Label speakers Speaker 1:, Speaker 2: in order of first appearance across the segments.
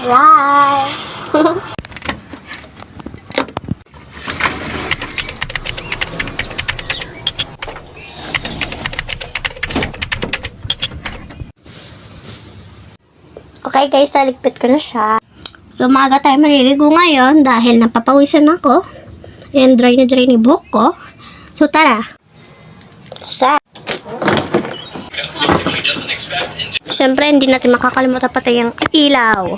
Speaker 1: Right. Okay guys, naligpit ko na siya. So maaga tayo maliligo ngayon dahil napapawisan ako. And dry na dry ni buhok ko. So tara. Sa. Siyempre hindi natin makakalimutan patay ang ilaw.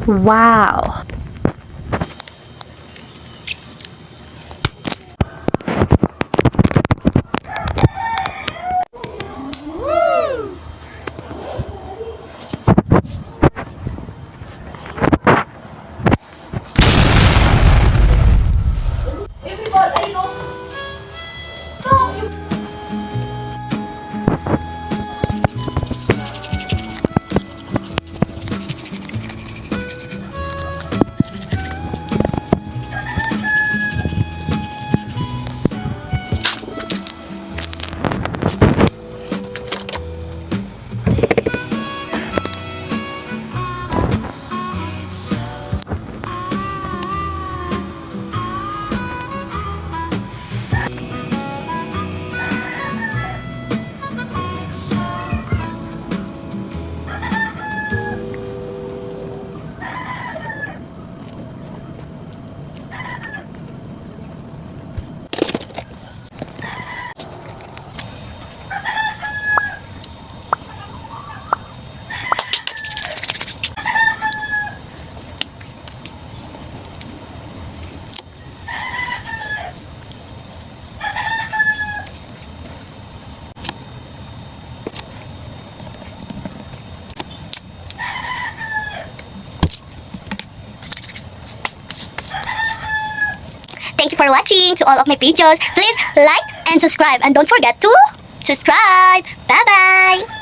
Speaker 1: Wow. Thank you for watching to all of my videos. Please like and subscribe. And don't forget to subscribe. Bye-bye.